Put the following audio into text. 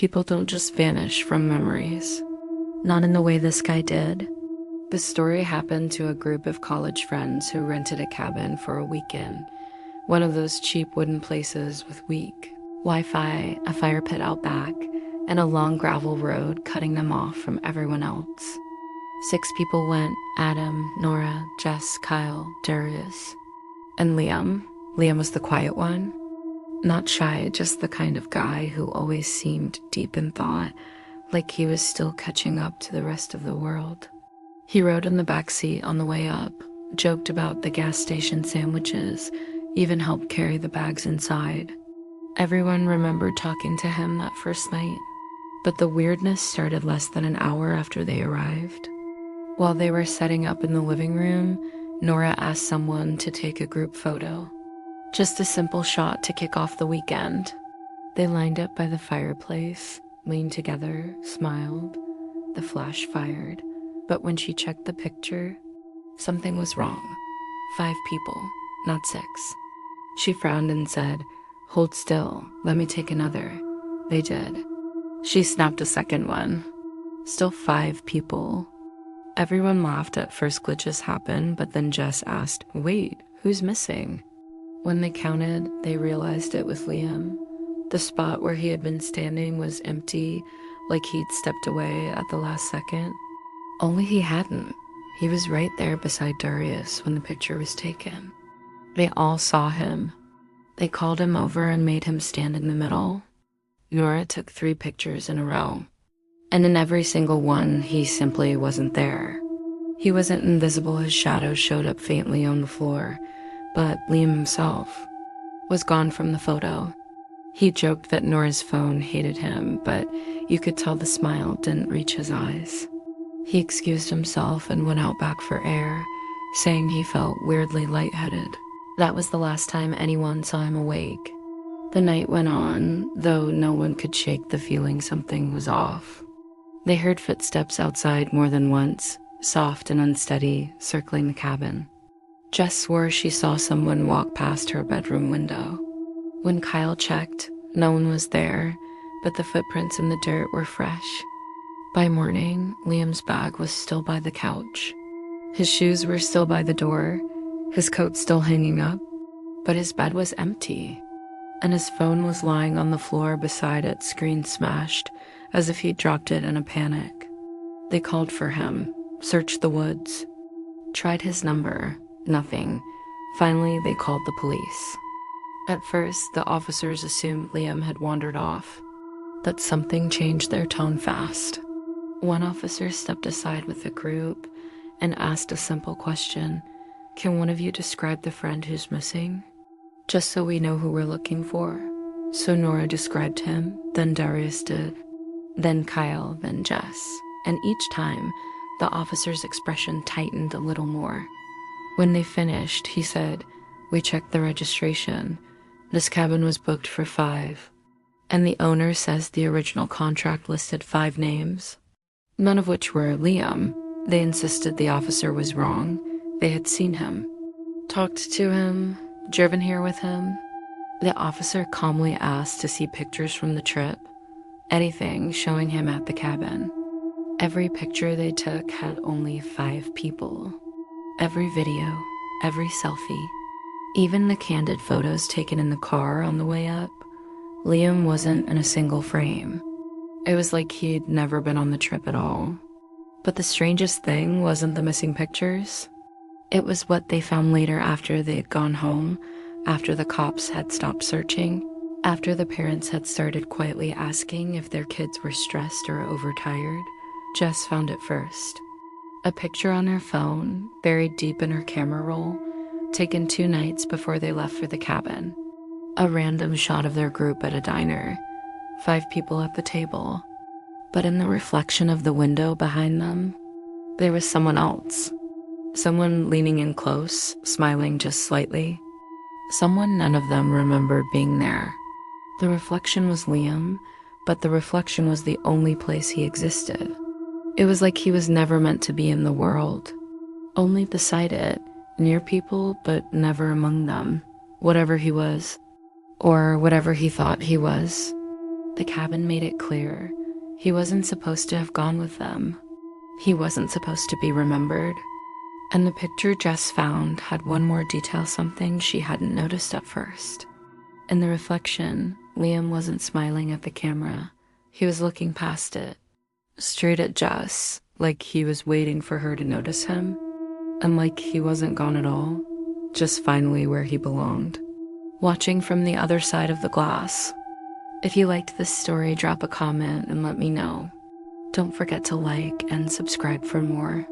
people don't just vanish from memories. Not in the way this guy did. The story happened to a group of college friends who rented a cabin for a weekend. One of those cheap wooden places with weak Wi-Fi, a fire pit out back, and a long gravel road cutting them off from everyone else. 6 people went: Adam, Nora, Jess, Kyle, Darius, and Liam. Liam was the quiet one. Not shy, just the kind of guy who always seemed deep in thought, like he was still catching up to the rest of the world. He rode in the back seat on the way up, joked about the gas station sandwiches, even helped carry the bags inside. Everyone remembered talking to him that first night, but the weirdness started less than an hour after they arrived. While they were setting up in the living room, Nora asked someone to take a group photo. Just a simple shot to kick off the weekend. They lined up by the fireplace, leaned together, smiled. The flash fired, but when she checked the picture, something was wrong. 5 people, not 6. She frowned and said, "Hold still, let me take another." They did. She snapped a second one. Still 5 people. Everyone laughed at first glitches happened, but then Jess asked, "Wait, who's missing?" When they counted, they realized it was Liam. The spot where he had been standing was empty, like he'd stepped away at the last second. Only he hadn't. He was right there beside Darius when the picture was taken. They all saw him. They called him over and made him stand in the middle. Nora took 3 pictures in a row, and in every single one, he simply wasn't there. He wasn't invisible, his shadow showed up faintly on the floor, but Liam himself was gone from the photo. He joked that Nora's phone hated him, but you could tell the smile didn't reach his eyes. He excused himself and went out back for air, saying he felt weirdly lightheaded. That was the last time anyone saw him awake. The night went on, though no one could shake the feeling something was off. They heard footsteps outside more than once, soft and unsteady, circling the cabin. Jess swore she saw someone walk past her bedroom window. When Kyle checked, no one was there, but the footprints in the dirt were fresh. By morning, Liam's bag was still by the couch. His shoes were still by the door, his coat still hanging up, but his bed was empty, and his phone was lying on the floor beside it, screen smashed, as if he'd dropped it in a panic. They called for him, searched the woods, tried his number, nothing. Finally, they called the police. At first, the officers assumed Liam had wandered off, but something changed their tone fast. One officer stepped aside with the group and asked a simple question: "Can one of you describe the friend who's missing? Just so we know who we're looking for." So Nora described him, then Darius did, then Kyle, then Jess. And each time, the officer's expression tightened a little more. When they finished, he said, "We checked the registration. This cabin was booked for 5. And the owner says the original contract listed 5 names, none of which were Liam." They insisted the officer was wrong. They had seen him, talked to him, driven here with him. The officer calmly asked to see pictures from the trip, anything showing him at the cabin. Every picture they took had only 5 people. Every video, every selfie, even the candid photos taken in the car on the way up, Liam wasn't in a single frame. It was like he'd never been on the trip at all. But the strangest thing wasn't the missing pictures. It was what they found later after they had gone home, after the cops had stopped searching, after the parents had started quietly asking if their kids were stressed or overtired. Jess found it first. A picture on her phone, buried deep in her camera roll, taken 2 nights before they left for the cabin. A random shot of their group at a diner, 5 people at the table. But in the reflection of the window behind them, there was someone else. Someone leaning in close, smiling just slightly. Someone none of them remembered being there. The reflection was Liam, but the reflection was the only place he existed. It was like he was never meant to be in the world. Only beside it, near people, but never among them. Whatever he was, or whatever he thought he was. The cabin made it clear he wasn't supposed to have gone with them. He wasn't supposed to be remembered. And the picture Jess found had one more detail, something she hadn't noticed at first. In the reflection, Liam wasn't smiling at the camera. He was looking past it, straight at Jess, like he was waiting for her to notice him, and like he wasn't gone at all, just finally where he belonged, watching from the other side of the glass. If you liked this story, drop a comment and let me know. Don't forget to like and subscribe for more.